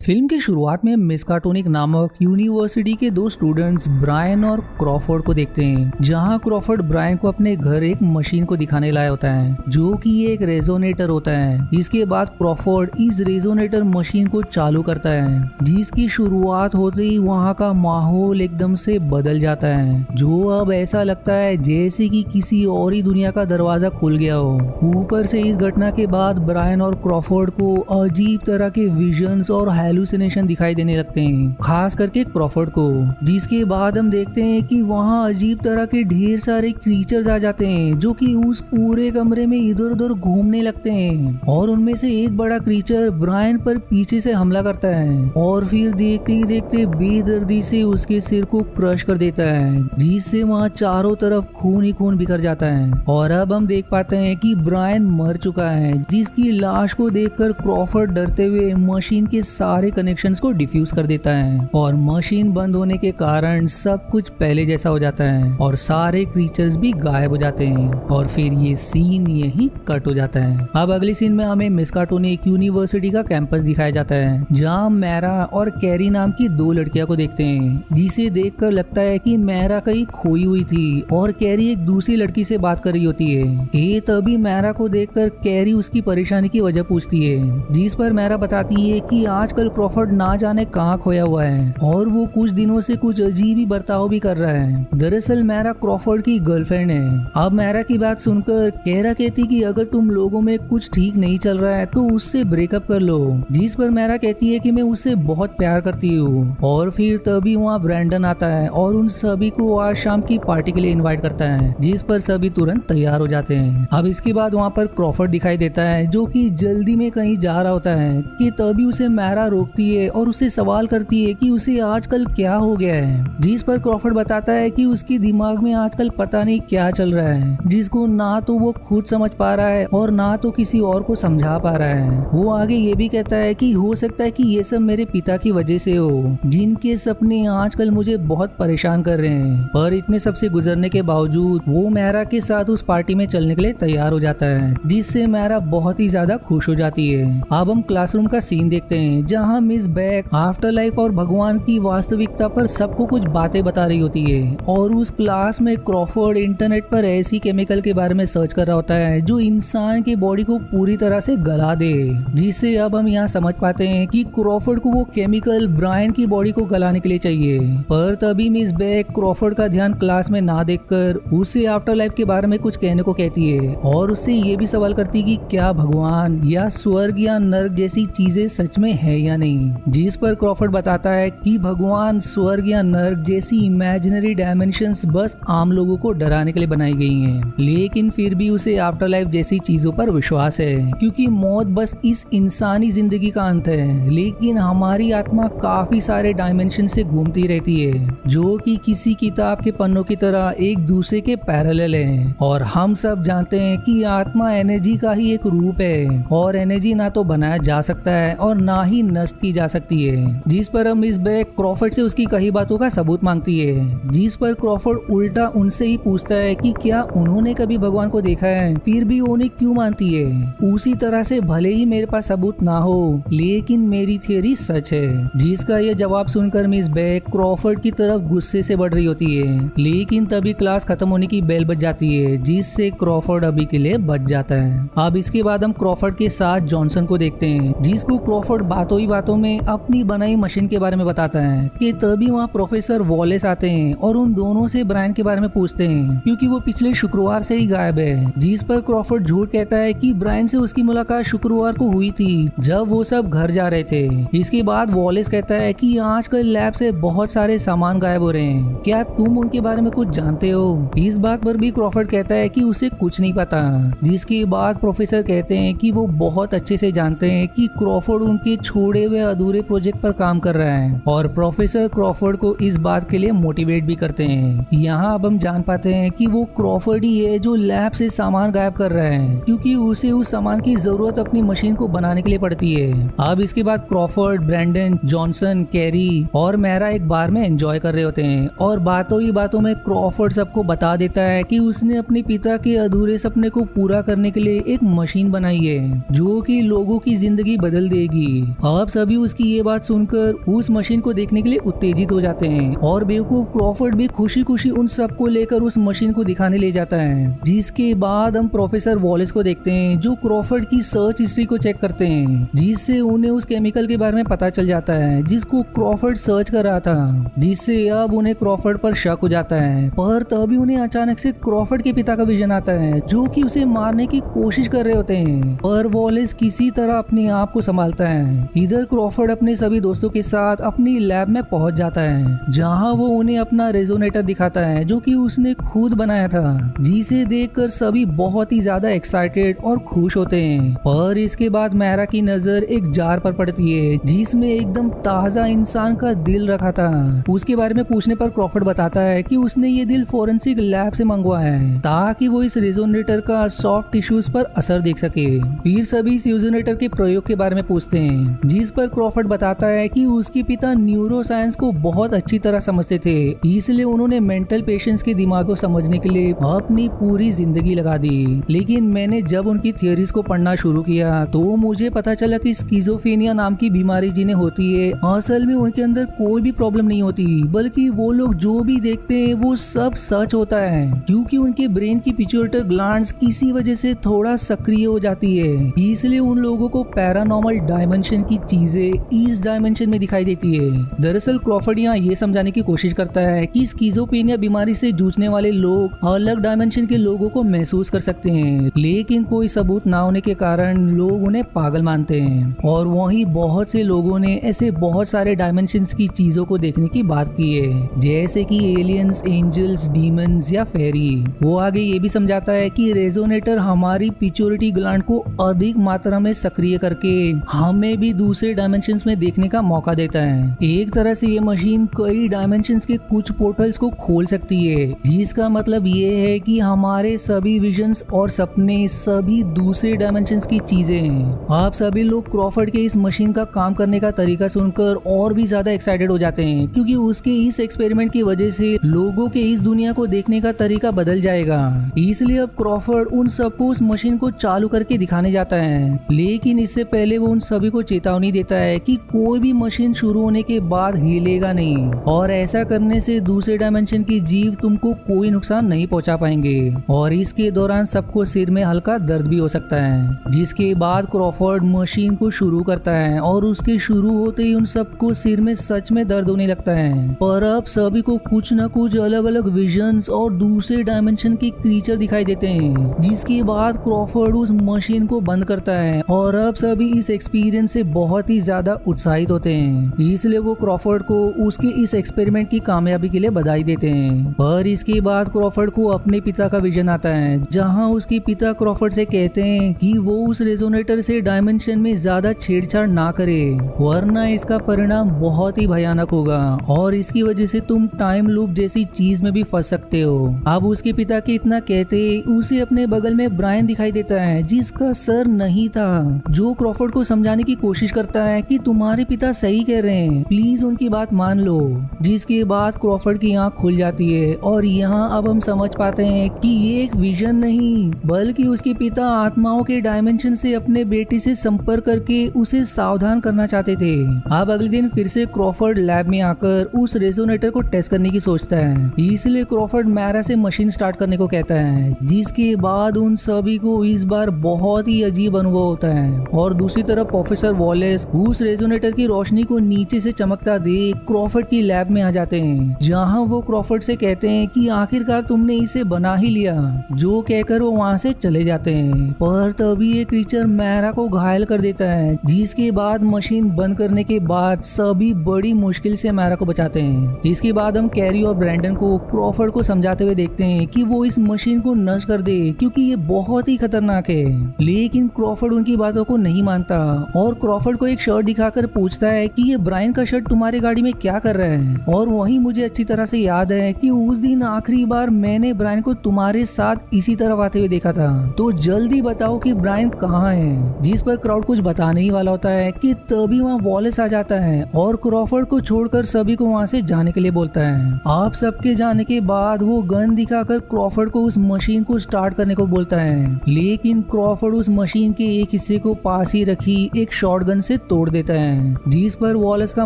Film की शुरुआत में मिस्काटोनिक नामक यूनिवर्सिटी के दो स्टूडेंट्स ब्रायन और क्रॉफोर्ड को देखते हैं, जहां क्रॉफोर्ड ब्रायन को अपने घर एक मशीन को दिखाने लाया होता है जो कि एक रेजोनेटर होता है। इसके बाद क्रॉफोर्ड इस रेजोनेटर मशीन को चालू करता है, जिसकी शुरुआत होते ही वहां का माहौल एकदम से बदल जाता है, जो अब ऐसा लगता है जैसे कि किसी और ही दुनिया का दरवाजा खुल गया हो। ऊपर से इस घटना के बाद ब्रायन और क्रॉफोर्ड को अजीब तरह के विजन्स और हेलुसिनेशन दिखाई देने लगते हैं, खास करके क्रॉफोर्ड को। जिसके बाद हम देखते हैं कि वहां अजीब तरह के ढेर सारे क्रीचर्स आ जाते हैं जो कि उस पूरे कमरे में इधर उधर घूमने लगते हैं, और उनमें से एक बड़ा क्रीचर ब्रायन पर पीछे से हमला करता है और फिर देखते ही देखते बेदर्दी से उसके सिर को क्रश कर देता है, जिससे वहां चारों तरफ खून ही खून बिखर जाता है। और अब हम देख पाते हैं कि ब्रायन मर चुका है, जिसकी लाश को देखकर क्रॉफोर्ड डरते हुए मशीन के सारे कनेक्शंस को डिफ्यूज कर देता है, और मशीन बंद होने के कारण सब कुछ पहले जैसा हो जाता है और सारे क्रीचर्स भी गायब हो जाते हैं, और फिर ये सीन यही कट हो जाता है। अब अगली सीन में हमें मिस्काटोनिक यूनिवर्सिटी का कैंपस दिखाया जाता है, जहाँ मैरा और कैरी नाम की दो लड़कियां को देखते हैं, जिसे देखकर लगता है कि मैरा कहीं खोई हुई थी और कैरी एक दूसरी लड़की से बात कर रही होती है। तभी मैरा को देखकर कैरी उसकी परेशानी की वजह पूछती है, जिस पर मैरा बताती है कि आजकल क्रॉफोर्ड ना जाने कहाँ खोया हुआ है और वो कुछ दिनों से कुछ अजीब ही बर्ताव भी कर रहा है। दरअसल मैरा क्रॉफोर्ड की गर्लफ्रेंड है। अब मैरा की बात सुनकर कैरा कहती कि अगर तुम लोगों में कुछ ठीक नहीं चल रहा है तो उससे ब्रेकअप कर लो, जिस पर मैरा कहती है कि मैं उससे बहुत प्यार करती हूँ। और फिर तभी वहाँ ब्रैंडन आता है और उन सभी को आज शाम की पार्टी के लिए इन्वाइट करता है, जिस पर सभी तुरंत तैयार हो जाते हैं। अब इसके बाद वहाँ पर क्रॉफोर्ड दिखाई देता है, जो कि जल्दी में कहीं जा रहा होता है कि तभी उसे मैरा रोकती है और उसे सवाल करती है कि उसे आजकल क्या हो गया है, जिस पर क्रॉफोर्ड बताता है कि उसके दिमाग में आजकल पता नहीं क्या चल रहा है, जिसको ना तो वो खुद समझ पा रहा है और ना तो किसी और को समझा पा रहा है। वो आगे ये भी कहता है कि हो सकता है कि ये सब मेरे पिता की वजह से हो, जिनके सपने आजकल मुझे बहुत परेशान कर रहे हैं। पर इतने सब से गुजरने के बावजूद वो मैरा के साथ उस पार्टी में चलने के लिए तैयार हो जाता है, जिससे मैरा बहुत ही ज्यादा खुश हो जाती है। अब हम क्लासरूम का सीन देखते हैं, जहाँ मिस बैक आफ्टर लाइफ और भगवान की वास्तविकता पर सबको कुछ बातें बता रही होती है, और उस क्लास में क्रॉफोर्ड इंटरनेट पर ऐसी केमिकल के बारे में सर्च कर रहा होता है जो इंसान की बॉडी को पूरी तरह से गला दे, जिससे अब हम यहाँ समझ पाते हैं कि क्रॉफोर्ड को वो केमिकल ब्रायन की बॉडी को गलाने के लिए चाहिए। पर तभी मिस बैक क्रॉफोर्ड का ध्यान क्लास में ना देखकर उसे आफ्टर लाइफ के बारे में कुछ कहने को कहती है, और उससे ये भी सवाल करती कि क्या भगवान या स्वर्ग या नर्क जैसी चीजें सच में है या नहीं, जिस पर क्रॉफोर्ड बताता है कि भगवान, स्वर्ग या नर्क जैसी इमेजिनरी डायमेंशंस बस आम लोगों को डराने के लिए बनाई गई हैं, लेकिन फिर भी उसे आफ्टर लाइफ जैसी चीजों पर विश्वास है, क्योंकि मौत बस इस इंसानी जिंदगी का अंत है, लेकिन हमारी आत्मा काफी सारे डायमेंशन से घूमती रहती है, जो कि किसी किताब के पन्नों की तरह एक दूसरे के पैरेलल है। और हम सब जानते हैं कि आत्मा एनर्जी का ही एक रूप है, और एनर्जी ना तो बनाया जा सकता है और ना ही नष्ट की जा सकती है, जिस पर हम इस बैक क्रॉफोर्ड से उसकी कही बातों का सबूत मांगती है, जिस पर क्रॉफोर्ड उल्टा उनसे ही पूछता है कि क्या उन्होंने कभी भगवान को देखा है, फिर भी उन्हें क्यों मानती है। उसी तरह से भले ही मेरे पास सबूत ना हो, लेकिन मेरी थियरी सच है, जिसका यह जवाब सुनकर मिस बैक क्रॉफोर्ड की तरफ गुस्से से बढ़ रही होती है, लेकिन तभी क्लास खत्म होने की बेल बज जाती है, जिससे क्रॉफोर्ड अभी के लिए बच जाता है। अब इसके बाद हम क्रॉफोर्ड के साथ जॉनसन को देखते हैं, जिसको क्रॉफोर्ड बातों ही बातों में अपनी बनाई मशीन के बारे में बताता है कि तभी वहाँ प्रोफेसर वॉलेस आते हैं और उन दोनों से ब्रायन के बारे में पूछते हैं, क्योंकि वो पिछले शुक्रवार से ही गायब है, जिस पर क्रॉफोर्ड झूठ कहता है कि ब्रायन से उसकी मुलाकात शुक्रवार को हुई थी, जब वो सब घर जा रहे थे। इसके बाद वॉलेस कहता है कि आजकल लैब से बहुत सारे सामान गायब हो रहे हैं, क्या तुम उनके बारे में कुछ जानते हो। इस बात पर भी क्रॉफोर्ड कहता है कि उसे कुछ नहीं पता, जिसके बाद प्रोफेसर कहते हैं कि वो बहुत अच्छे से जानते हैं कि क्रॉफोर्ड उनके छोड़े हुए अधूरे प्रोजेक्ट पर काम कर रहा है, और प्रोफेसर क्रॉफोर्ड को इस बात के लिए मोटिवेट भी करते हैं। यहाँ अब हम जान पाते हैं कि वो क्रॉफोर्ड ही है जो लैब से सामान गायब कर रहा है, क्योंकि उसे उस सामान की जरूरत अपनी मशीन को बनाने के लिए पड़ती है। अब इसके बाद क्रॉफोर्ड, ब्रैंडन, जॉनसन, कैरी और मैरा एक बार में एंजॉय कर रहे होते हैं, और बातों ही बातों में क्रॉफोर्ड सबको बता देता है कि उसने अपने पिता के अधूरे सपने को पूरा करने के लिए एक मशीन बनाई है, जो कि लोगों की जिंदगी बदल देगी। अब सभी उसकी ये बात सुनकर उस मशीन को देखने के लिए उत्तेजित हो जाते हैं और बेवकूफ क्रॉफर्ड भी खुशी खुशी उन सबको लेकर उस मशीन को दिखाने ले जाता है। जिसके बाद हम प्रोफेसर वॉलेस को देखते हैं जो क्रॉफर्ड की सर्च हिस्ट्री को चेक करते हैं, जिससे उन्हें उस केमिकल के बारे में पता चल जाता है जिसको क्रॉफर्ड सर्च कर रहा था, जिससे अब उन्हें क्रॉफर्ड पर शक हो जाता है। पर तभी उन्हें अचानक से क्रॉफर्ड के पिता का विजन आता है जो कि उसे मारने की कोशिश कर रहे होते हैं, पर वॉलेस किसी तरह अपने आप को संभालता है। इधर क्रॉफर्ड अपने सभी दोस्तों के साथ अपनी लैब में पहुंच जाता है जहां वो उन्हें अपना रेजोनेटर दिखाता है जो कि उसने खुद बनाया था, जिसे देखकर सभी बहुत ही ज्यादा एक्साइटेड और खुश होते हैं। पर इसके बाद मैरा की नजर एक जार पर पड़ती है जिसमें एकदम ताजा इंसान का दिल रखा था। उसके बारे में पूछने पर क्रॉफर्ड बताता है कि उसने ये दिल फोरेंसिक लैब से मंगवाया है ताकि वो इस रेजोनेटर का सॉफ्ट टिश्यूज पर असर देख सके। फिर सभी इस रेजोनेटर के प्रयोग के बारे में पूछते हैं, जिस पर क्रॉफर्ड बताता है कि उसके पिता न्यूरो साइंस को बहुत अच्छी तरह समझते थे, इसलिए उन्होंने मेंटल पेशेंट्स के दिमाग को समझने के लिए अपनी पूरी जिंदगी लगा दी। लेकिन मैंने जब उनकी थियोरीज को पढ़ना शुरू किया तो मुझे पता चला कि स्किज़ोफ्रेनिया नाम की बीमारी जिन्हें होती है असल में उनके अंदर कोई भी प्रॉब्लम नहीं होती, बल्कि वो लोग जो भी देखते हैं वो सब सच होता है, क्योंकि उनके ब्रेन की पिट्यूटरी ग्लैंड्स किसी वजह से थोड़ा सक्रिय हो जाती है, इसलिए उन लोगों को पैरानॉर्मल डायमेंशन की चीजें इस डायमेंशन में दिखाई देती है। दरअसल क्रॉफर्ड यहाँ ये समझाने की कोशिश करता है कि स्किज़ोफ्रेनिया बीमारी से जूझने वाले लोग अलग डायमेंशन के लोगों को महसूस कर सकते हैं, लेकिन कोई सबूत ना होने के कारण लोग उन्हें पागल मानते हैं। और वहीं बहुत से लोगों ने ऐसे बहुत सारे डायमेंशंस की चीजों को देखने की बात की है, जैसे कि एलियंस, एंजल्स, डीमंस या फेरी। वो आगे ये भी समझाता है कि रेजोनेटर हमारी पिट्यूटरी ग्लैंड को अधिक मात्रा में सक्रिय करके हमें भी दूसरे डायमेंशंस में देखने का मौका देता है। एक तरह से ये मशीन कई डायमेंशंस के कुछ पोर्टल्स को खोल सकती है, जिसका मतलब ये है कि हमारे सभी विजन्स और सपने सभी दूसरे डायमेंशंस की चीजें हैं। आप सभी लोग क्रॉफर्ड के इस मशीन का काम करने का तरीका सुनकर और भी ज्यादा एक्साइटेड हो जाते हैं, क्योंकि उसके इस एक्सपेरिमेंट की वजह से लोगों के इस दुनिया को देखने का तरीका बदल जाएगा। इसलिए अब क्रॉफर्ड उन सबको उस मशीन को चालू करके दिखाने जाता है, लेकिन इससे पहले वो उन सभी को चेतावनी देता है कि कोई भी मशीन शुरू होने के बाद हिलेगा नहीं, और ऐसा करने से दूसरे डायमेंशन की जीव तुमको कोई नुकसान नहीं पहुंचा पाएंगे। और इसके दौरान सबको सिर में हल्का दर्द भी हो सकता है। जिसके बाद क्रॉफर्ड मशीन को शुरू करता है और उसके शुरू होते ही उन सबको सिर में सच में दर्द होने लगता है। पर अब सभी को कुछ न कुछ अलग अलग विजन्स और दूसरे डायमेंशन के क्रीचर दिखाई देते हैं। जिसके बाद क्रॉफर्ड उस मशीन को बंद करता है और अब सभी इस एक्सपीरियंस से बहुत ही ज्यादा उत्साहित होते हैं, इसलिए वो क्रॉफर्ड को उसके इस एक्सपेरिमेंट की कामयाबी के लिए बधाई देते हैं। पर इसके बाद क्रॉफर्ड को अपने पिता का विजन आता है, जहां उसके पिता क्रॉफर्ड से कहते हैं कि वो उस रेजोनेटर से डायमेंशन में ज्यादा छेड़छाड़ ना करे, वरना इसका परिणाम बहुत ही भयानक होगा और इसकी वजह से तुम टाइम लूप जैसी चीज में भी फंस सकते हो। अब उसके पिता के इतना कहते उसे अपने बगल में ब्रायन दिखाई देता है, जिसका सर नहीं था, जो क्रॉफर्ड को समझाने की कोशिश करता है कि तुम्हारे पिता सही कह रहे हैं, प्लीज उनकी बात मान लो। जिसके बाद क्रॉफर्ड की आंख खुल जाती है और यहाँ अब हम समझ पाते हैं कि ये एक विजन नहीं, बल्कि उसके पिता आत्माओं के डायमेंशन से अपने बेटे से संपर्क करके उसे सावधान करना चाहते थे। अब अगले दिन फिर से क्रॉफर्ड लैब में आकर उस रेजोनेटर को टेस्ट करने की सोचता है, इसलिए क्रॉफर्ड मैरा से मशीन स्टार्ट करने को कहता है। जिसके बाद उन सभी को इस बार बहुत ही अजीब अनुभव होता है। और दूसरी तरफ प्रोफेसर वॉलेस उस रेजोनेटर की रोशनी को नीचे से चमकता देख क्रॉफर्ड की लैब में आ जाते हैं, जहां वो क्रॉफर्ड से कहते हैं कि आखिरकार तुमने इसे बना ही लिया, जो कहकर वो वहां से चले जाते हैं। पर तभी ये क्रीचर मैरा को घायल कर देता है, जिसके बाद मशीन बंद करने के बाद सभी बड़ी मुश्किल से मैरा को बचाते हैं। इसके बाद हम कैरी और ब्रैंडन को क्रॉफर्ड को समझाते हुए देखते हैं कि वो इस मशीन को नष्ट कर दे, क्योंकि ये बहुत ही खतरनाक है। लेकिन क्रॉफर्ड उनकी बातों को नहीं मानता और क्रॉफर्ड को एक शर्ट दिखाकर पूछता है कि ये ब्रायन का शर्ट तुम्हारे गाड़ी में क्या कर रहा है। और वहीं मुझे अच्छी तरह से याद है कि उस दिन आखिरी बार मैंने ब्रायन को तुम्हारे साथ इसी तरफ आते हुए देखा था, तो जल्दी बताओ कि ब्रायन कहाँ है। जिस पर क्राउड कुछ बताने ही वाला होता है कि तभी वहाँ वॉलेस आ जाता है और क्रॉफर्ड को छोड़कर सभी को वहाँ से जाने के लिए बोलता है। आप सबके जाने के बाद वो गन दिखाकर क्रॉफर्ड को उस मशीन को स्टार्ट करने को बोलता है, लेकिन क्रॉफर्ड उस मशीन के एक हिस्से को पास ही रखी एक शॉटगन से तोड़ देता है, जिस पर वॉलेस का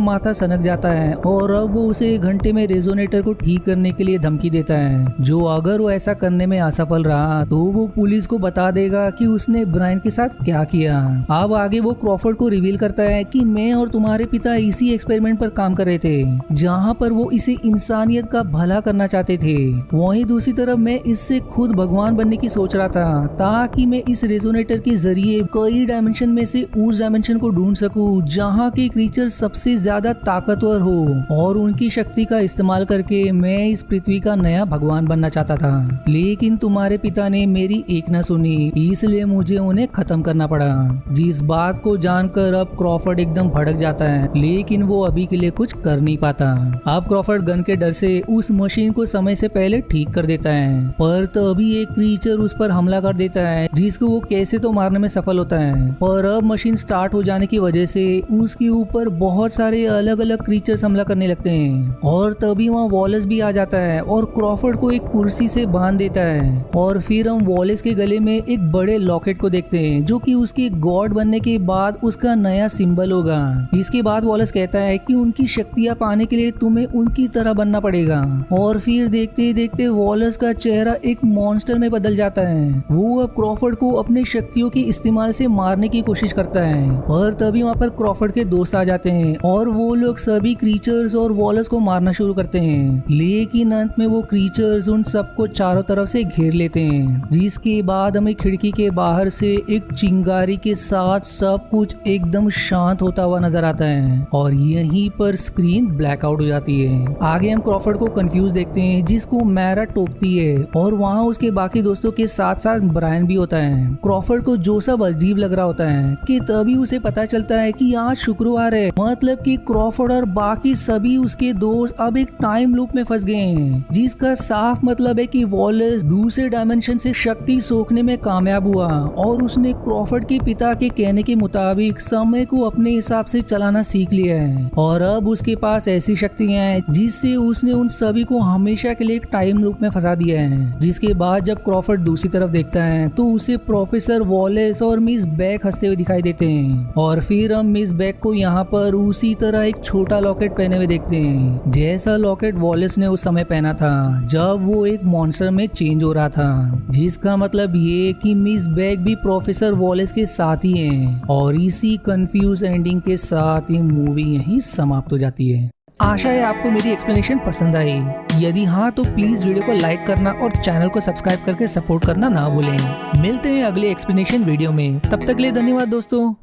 माथा सनक जाता है और अब वो उसे 1 घंटे में रेजोनेटर को ठीक करने के लिए धमकी देता है, जो अगर वो ऐसा करने में असफल रहा तो वो पुलिस को बता देगा कि उसने ब्रायन के साथ क्या किया। अब आगे वो क्रॉफर्ड को रिवील करता है कि मैं और तुम्हारे पिता इसी एक्सपेरिमेंट पर काम कर रहे थे, जहाँ पर वो इसे इंसानियत का भला करना चाहते थे। वहीं दूसरी तरफ मैं इससे खुद भगवान बनने की सोच रहा था, ताकि मैं इस रेजोनेटर के जरिए कई डायमेंशन में से उस डायमेंशन को ढूंढ सकूं जहां के क्रीचर सबसे ज्यादा ताकतवर हो, और उनकी शक्ति का इस्तेमाल करके मैं इस पृथ्वी का नया भगवान बनना चाहता था। लेकिन तुम्हारे पिता ने मेरी एक न सुनी, इसलिए मुझे उन्हें खत्म करना पड़ा। जिस बात को जानकर अब क्रॉफर्ड एकदम भड़क जाता है, लेकिन वो अभी के लिए कुछ कर नहीं पाता। अब क्रॉफर्ड गन के डर से उस मशीन को समय से पहले ठीक कर देता है, पर तभी एक क्रीचर उस पर हमला कर देता है, जिसको वो कैसे तो मारने में सफल होता है। और अब मशीन स्टार्ट हो जाने की वजह से उसके ऊपर बहुत सारे अलग अलग क्रीचर्स हमला करने लगते हैं, और तभी वहाँ वॉलेस भी आ जाता है और क्रॉफर्ड को एक कुर्सी से बांध देता है। और फिर हम वॉलेस के गले में एक बड़े लॉकेट को देखते हैं, जो कि उसके गॉड बनने के बाद उसका नया सिंबल होगा। इसके बाद वॉलेस कहता है कि उनकी शक्तियां पाने के लिए तुम्हें उनकी तरह बनना पड़ेगा। और फिर देखते देखते वॉलेस का चेहरा एक मॉन्स्टर में बदल जाता है। वो अब क्रॉफर्ड को अपनी शक्तियों के इस्तेमाल से मारने की कोशिश करता है, और तभी वहाँ पर क्रॉफर्ड के दोस्त आ जाते हैं और वो लोग सभी क्रीचर्स और वॉलेस को मारना शुरू करते हैं। लेकिन अंत में वो क्रीचर्स उन सबको चारों तरफ से घेर लेते हैं, जिसके बाद हमें खिड़की के बाहर से एक चिंगारी के साथ सब कुछ एकदम शांत होता हुआ नजर आता है, और यहीं पर स्क्रीन ब्लैकआउट हो जाती है। आगे हम क्रॉफर्ड को कंफ्यूज देखते हैं, जिसको मैरा टोकती है, और वहाँ उसके बाकी दोस्तों के साथ साथ ब्रायन भी होता है। क्रॉफर्ड को जो सब अजीब लग रहा होता है कि तभी उसे पता चलता है कि आज शुक्रवार है, मतलब कि क्रॉफर्ड और बाकी सभी उसके दोस्त अब एक टाइम लूप में फंस गए हैं, जिसका साफ मतलब है कि वॉलेस दूसरे डायमेंशन से शक्ति सोखने में कामयाब हुआ, और उसने क्रॉफर्ड के पिता के कहने के मुताबिक समय को अपने हिसाब से चलाना सीख लिया है, और अब उसके पास ऐसी शक्तियां हैं जिससे उसने उन सभी को हमेशा के लिए एक टाइम लूप में फंसा दिया है। जिसके बाद जब क्रॉफर्ड दूसरी तरफ देखता है तो उसे प्रोफेसर वॉलेस और मिस बैक हंसते हुए दिखाई देते हैं, और फिर हम मिस बैक को यहाँ पर उसी तरह एक छोटा लॉकेट पहने हुए देखते हैं, जैसा लॉकेट वॉलेस ने उस समय पहना था जब वो एक मॉन्स्टर में चेंज हो रहा था। जिसका मतलब ये कि मिस बैक भी प्रोफेसर वॉलेस के साथ ही हैं, और इसी कंफ्यूज एंडिंग के साथ ये मूवी यहीं समाप्त हो जाती है। आशा है आपको मेरी एक्सप्लेनेशन पसंद आई। यदि हाँ तो प्लीज वीडियो को लाइक करना और चैनल को सब्सक्राइब करके सपोर्ट करना ना भूलें। मिलते हैं अगले एक्सप्लेनेशन वीडियो में, तब तक के लिए धन्यवाद दोस्तों।